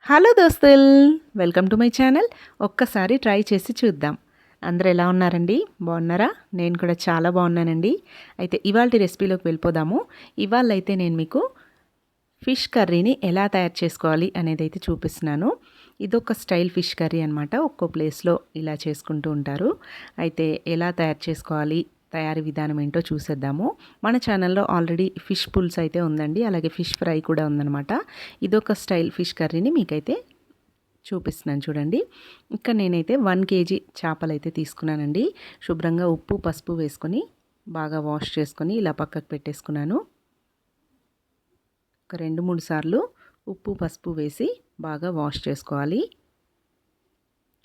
Hello దోస్తుల్, welcome to my channel. ఒక్కసారి try చేసి చూద్దాం. అందరూ ఎలా ఉన్నారండి? బాగున్నారా? నేను కూడా చాలా బాగున్నానండి. అయితే ఇవాళ రెసిపీలోకి వెళ్ళిపోదాము. ఇవాళ అయితే నేను మీకు ఫిష్ కర్రీని ఎలా తయారు చేసుకోవాలి అనేది అయితే చూపిస్తున్నాను. ఇదొక స్టైల్ ఫిష్ కర్రీ అనమాట. ఒక్కో ప్లేస్లో ఇలా చేసుకుంటూ ఉంటారు. అయితే ఎలా తయారు చేసుకోవాలి, తయారీ విధానం ఏంటో చూసేద్దాము. మన ఛానల్లో ఆల్రెడీ ఫిష్ పుల్స్ అయితే ఉందండి, అలాగే ఫిష్ ఫ్రై కూడా ఉందన్నమాట. ఇదొక స్టైల్ ఫిష్ కర్రీని మీకైతే చూపిస్తున్నాను చూడండి. ఇక్కడ నేనైతే 1 kg చేపలు అయితే తీసుకున్నానండి. శుభ్రంగా ఉప్పు పసుపు వేసుకొని బాగా వాష్ చేసుకొని ఇలా పక్కకు పెట్టేసుకున్నాను. ఒక 2-3 సార్లు ఉప్పు పసుపు వేసి బాగా వాష్ చేసుకోవాలి.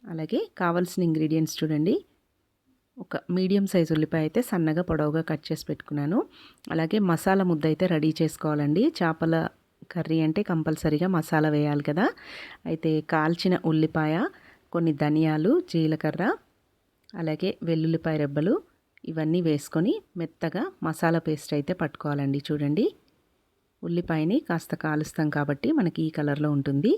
అలాగే కావాల్సిన ఇంగ్రీడియంట్స్ చూడండి. ఒక మీడియం సైజు ఉల్లిపాయ అయితే సన్నగా పొడవుగా కట్ చేసి పెట్టుకున్నాను. అలాగే మసాలా ముద్ద అయితే రెడీ చేసుకోవాలండి. చేపల కర్రీ అంటే కంపల్సరీగా మసాలా వేయాలి కదా. అయితే కాల్చిన ఉల్లిపాయ, కొన్ని ధనియాలు, జీలకర్ర, అలాగే వెల్లుల్లిపాయ రెబ్బలు ఇవన్నీ వేసుకొని మెత్తగా మసాలా పేస్ట్ అయితే పట్టుకోవాలండి. చూడండి, ఉల్లిపాయని కాస్త కాలుస్తాం కాబట్టి మనకి ఈ కలర్లో ఉంటుంది.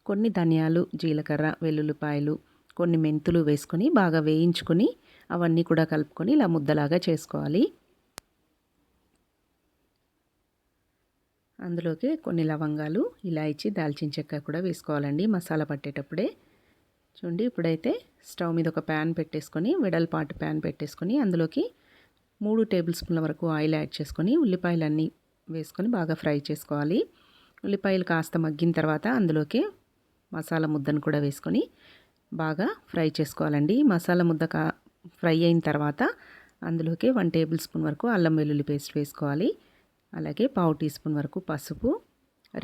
కొన్ని ధనియాలు, జీలకర్ర, వెల్లుల్లిపాయలు, కొన్ని మెంతులు వేసుకొని బాగా వేయించుకొని అవన్నీ కూడా కలుపుకొని ఇలా ముద్దలాగా చేసుకోవాలి. అందులోకి కొన్ని లవంగాలు, ఇలాయచి, దాల్చిన చెక్క కూడా వేసుకోవాలండి మసాలా పట్టేటప్పుడే. చూడండి, ఇప్పుడైతే స్టవ్ మీద ఒక ప్యాన్ పెట్టేసుకొని, వెడల్పాటు ప్యాన్ పెట్టేసుకొని అందులోకి 3 టేబుల్ స్పూన్ల వరకు ఆయిల్ యాడ్ చేసుకొని ఉల్లిపాయలన్నీ వేసుకొని బాగా ఫ్రై చేసుకోవాలి. ఉల్లిపాయలు కాస్త మగ్గిన తర్వాత అందులోకి మసాలా ముద్దను కూడా వేసుకొని బాగా ఫ్రై చేసుకోవాలండి. మసాలా ముద్ద ఫ్రై అయిన తర్వాత అందులోకి 1 టేబుల్ స్పూన్ వరకు అల్లం వెల్లుల్లి పేస్ట్ వేసుకోవాలి. అలాగే 1/2 టీ స్పూన్ వరకు పసుపు,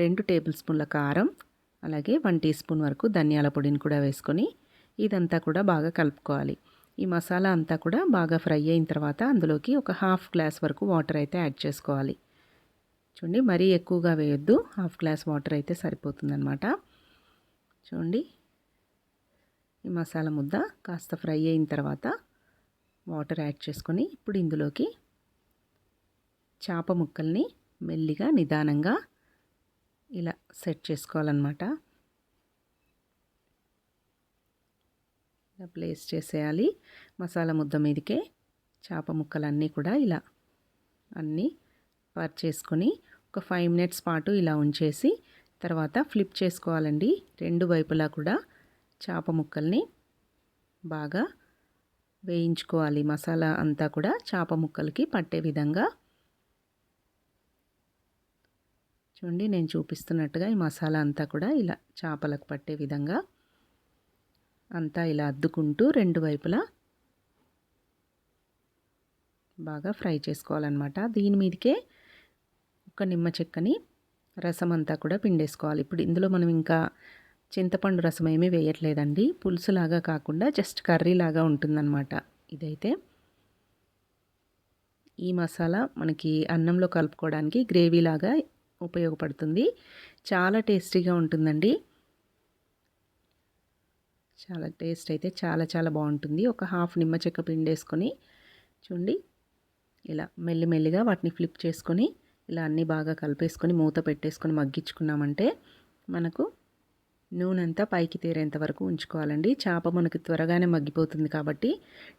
2 టేబుల్ స్పూన్ల కారం, అలాగే 1 టీ స్పూన్ వరకు ధనియాల పొడిని కూడా వేసుకొని ఇదంతా కూడా బాగా కలుపుకోవాలి. ఈ మసాలా అంతా కూడా బాగా ఫ్రై అయిన తర్వాత అందులోకి ఒక 1/2 గ్లాస్ వరకు వాటర్ అయితే యాడ్ చేసుకోవాలి. చూడండి, మరీ ఎక్కువగా వేయొద్దు, 1/2 గ్లాస్ వాటర్ అయితే సరిపోతుందన్నమాట. చూడండి, ఈ మసాలా ముద్ద కాస్త ఫ్రై అయిన తర్వాత వాటర్ యాడ్ చేసుకొని ఇప్పుడు ఇందులోకి చేప ముక్కల్ని మెల్లిగా నిదానంగా ఇలా సెట్ చేసుకోవాలన్నమాట. ఇలా ప్లేస్ చేసేయాలి. మసాలా ముద్ద మీదకే చేప ముక్కలన్నీ కూడా ఇలా అన్నీ చేసుకొని ఒక 5 మినిట్స్ పాటు ఇలా ఉంచేసి తర్వాత ఫ్లిప్ చేసుకోవాలండి. 2 వైపులా కూడా చేప ముక్కల్ని బాగా వేయించుకోవాలి. మసాలా అంతా కూడా చేప ముక్కలకి పట్టే విధంగా. చూడండి, నేను చూపిస్తున్నట్టుగా ఈ మసాలా అంతా కూడా ఇలా చేపలకు పట్టే విధంగా అంతా ఇలా అద్దుకుంటూ 2 వైపులా బాగా ఫ్రై చేసుకోవాలన్నమాట. దీని మీదకే ఒక నిమ్మ చెక్కని రసం అంతా కూడా పిండేసుకోవాలి. ఇప్పుడు ఇందులో మనం ఇంకా చింతపండు రసం ఏమీ వేయట్లేదండి. పులుసులాగా కాకుండా జస్ట్ కర్రీలాగా ఉంటుందన్నమాట. ఇదైతే ఈ మసాలా మనకి అన్నంలో కలుపుకోవడానికి గ్రేవీలాగా ఉపయోగపడుతుంది. చాలా టేస్టీగా ఉంటుందండి. చాలా టేస్ట్ అయితే చాలా చాలా బాగుంటుంది. ఒక 1/2 నిమ్మ చెక్క పిండేసుకొని చూడండి, ఇలా మెల్లిమెల్లిగా వాటిని ఫ్లిప్ చేసుకొని ఇలా అన్నీ బాగా కలిపేసుకొని మూత పెట్టేసుకొని మగ్గించుకున్నామంటే మనకు నూనె అంతా పైకి తేరేంత వరకు ఉంచుకోవాలండి. చేప మనకి త్వరగానే మగ్గిపోతుంది కాబట్టి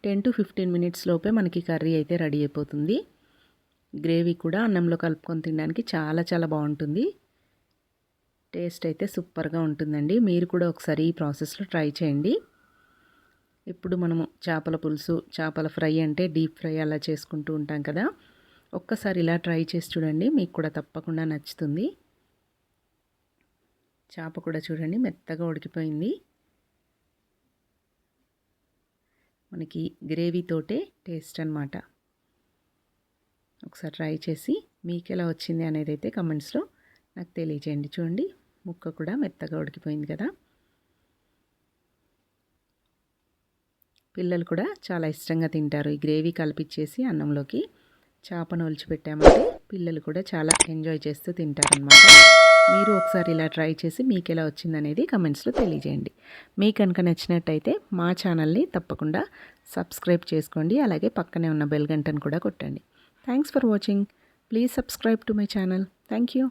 10 to 15 మినిట్స్ లోపే మనకి కర్రీ అయితే రెడీ అయిపోతుంది. గ్రేవీ కూడా అన్నంలో కలుపుకొని తినడానికి చాలా చాలా బాగుంటుంది. టేస్ట్ అయితే సూపర్గా ఉంటుందండి. మీరు కూడా ఒకసారి ఈ ప్రాసెస్లో ట్రై చేయండి. ఇప్పుడు మనము చేపల పులుసు, చేపల ఫ్రై అంటే డీప్ ఫ్రై అలా చేసుకుంటూ ఉంటాం కదా. ఒక్కసారి ఇలా ట్రై చేసి చూడండి, మీకు కూడా తప్పకుండా నచ్చుతుంది. చేప కూడా చూడండి మెత్తగా ఉడికిపోయింది. మనకి గ్రేవీతోటే టేస్ట్ అన్నమాట. ఒకసారి ట్రై చేసి మీకు ఎలా వచ్చింది అనేది అయితే కమెంట్స్లో నాకు తెలియజేయండి. చూడండి, ముక్క కూడా మెత్తగా ఉడికిపోయింది కదా. పిల్లలు కూడా చాలా ఇష్టంగా తింటారు. ఈ గ్రేవీ కలిపిచ్చేసి అన్నంలోకి చేపను ఒలిచిపెట్టామంటే పిల్లలు కూడా చాలా ఎంజాయ్ చేస్తూ తింటారనమాట. మీరు ఒకసారి ఇలా ట్రై చేసి మీకు ఎలా వచ్చిందనేది కమెంట్స్లో తెలియజేయండి. మీకు కనుక నచ్చినట్టయితే మా ఛానల్ని తప్పకుండా సబ్స్క్రైబ్ చేసుకోండి. అలాగే పక్కనే ఉన్న బెల్ గంటను కూడా కొట్టండి. Thanks for watching. Please subscribe to my channel. Thank you.